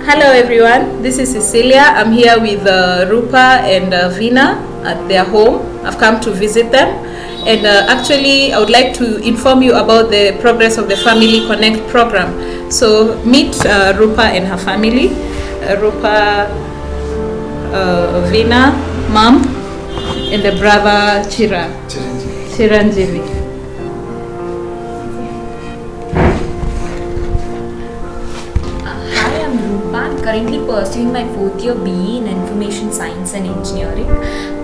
Hello everyone, this is Cecilia. I'm here with Rupa and Veena at their home. I've come to visit them, and actually I would like to inform you about the progress of the Family Connect program. So meet Rupa and her family. Rupa, Veena, mom, and the brother Chiranjeevi. Hi, I'm Rupa. I'm currently pursuing my fourth year BE in Information Science and Engineering.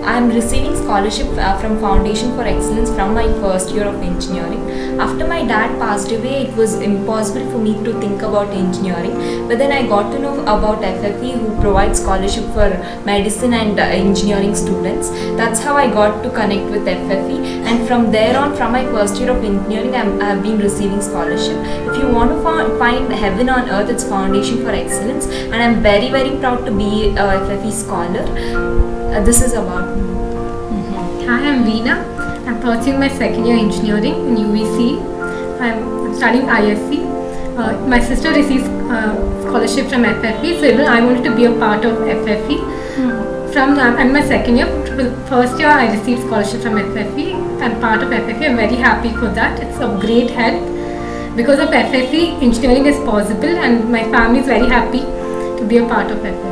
I'm receiving scholarship from Foundation for Excellence from my first year of engineering. After my dad passed away, it was impossible for me to think about engineering. But then I got to know about FFE, who provides scholarship for medicine and engineering students. That's how I got to connect with FFE. And from there on, from my first year of engineering, I've been receiving scholarship. If you want to find heaven on earth, it's Foundation for Excellence. And I'm very, very proud to be a FFE scholar. This is about me. Hi, I'm Veena. I'm pursuing my second year engineering in UVC. I'm studying ISC. My sister receives scholarship from FFE, so even I wanted to be a part of FFE. I'm my second year. First year I received scholarship from FFE. I'm part of FFE. I'm very happy for that. It's of great help. Because of FFE, engineering is possible, and my family is very happy to be a part of FFE.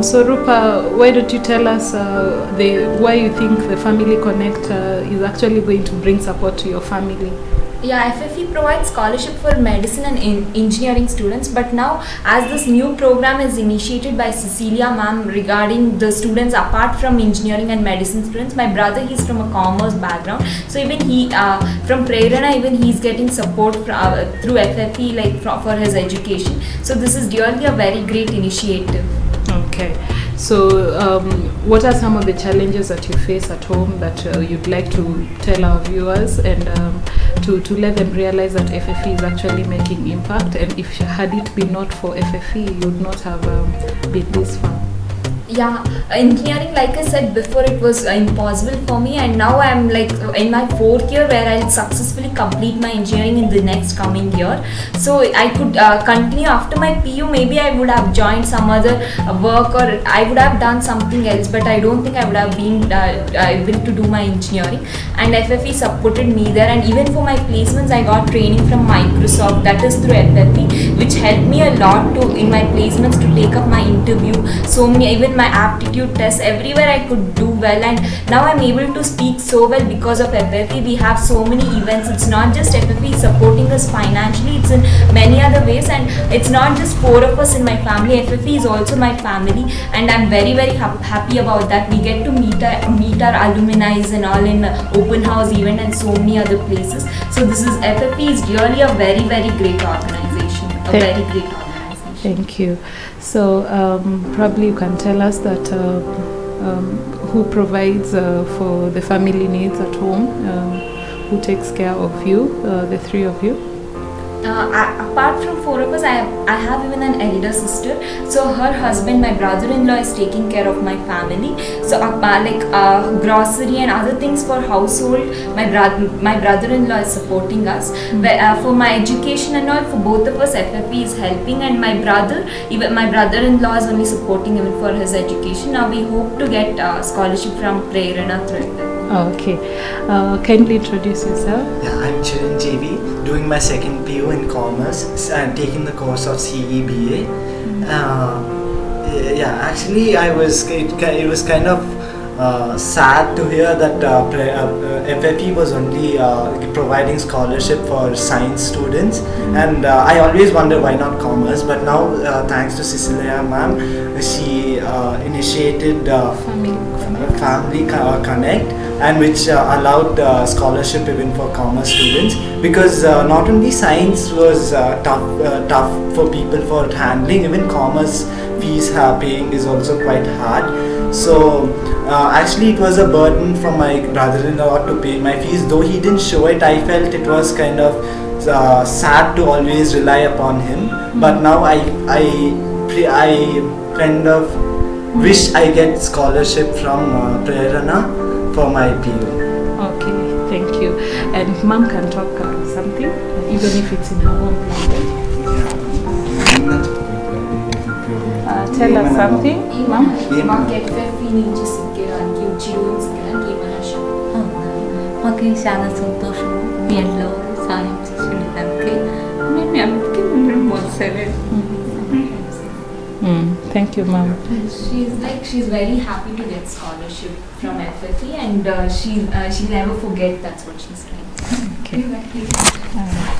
So Rupa, why don't you tell us why you think the Family Connect is actually going to bring support to your family? Yeah, FFE provides scholarship for medicine and engineering students, but now as this new program is initiated by Cecilia ma'am regarding the students apart from engineering and medicine students, my brother, he's from a commerce background, so even he from Prerana, even he's getting support through FFE for his education. So this is really a very great initiative. Okay, so what are some of the challenges that you face at home that you'd like to tell our viewers, and to let them realize that FFE is actually making impact, and if had it been not for FFE, you would not have been this far? Yeah, engineering, like I said before, it was impossible for me, and now I'm in my fourth year where I'll successfully complete my engineering in the next coming year. So I could continue after my PU. Maybe I would have joined some other work, or I would have done something else, but I don't think I would have been able to do my engineering. And FFE supported me there, and even for my placements, I got training from Microsoft, that is through FFE, which helped me a lot in my placements to take up my interview. So even my aptitude tests, everywhere I could do well, and now I'm able to speak so well because of FFE. We have so many events. It's not just FFE supporting us financially, it's in many other ways, and it's not just four of us in my family. FFE is also my family, and I'm very, very happy about that. We get to meet our alumni and all in open house event and so many other places. So this is FFE is really a very, very great organization, very great organization. Thank you. So probably you can tell us that who provides for the family needs at home, who takes care of you, the three of you? Apart from four of us, I have even an elder sister. So her husband, my brother-in-law, is taking care of my family. So grocery and other things for household, my brother-in-law is supporting us. For my education and all, for both of us, FFE is helping, and my brother-in-law is only supporting even for his education. Now we hope to get scholarship from Prerana through it. Okay. Kindly introduce yourself. Yeah, I'm Chiranjeevi, doing my second PU in Commerce. I'm taking the course of CEBA. Actually, it was kind of sad to hear that FFE was only providing scholarship for science students, and I always wonder why not commerce, but now thanks to Cecilia ma'am, she initiated Family Connect, and which allowed scholarship even for commerce students, because not only science was tough for people for handling, even commerce fees paying is also quite hard. So actually it was a burden for my brother-in-law to pay my fees, though he didn't show it. I felt it was kind of sad to always rely upon him, but now I kind of wish I get scholarship from Prerana for my PU. Okay, thank you. And mom can talk something, even if it's in her own language. tell us something, ma'am? మాకు ఎఫ్ఎఫ్ఈ నుంచి సిక్కేదానికి ఉద్యోగం సిక్కేదానికి ఏమైనా అవునా మాకు చాలా సంతోషం మీ ఇంట్లో సాయం చేసేదానికి నేను అన్నిటికీ ఉండడం మొదలలేదు Thank you, ma'am. she's very happy to get scholarship from FFE and she'll never forget that's what she's trying. Okay.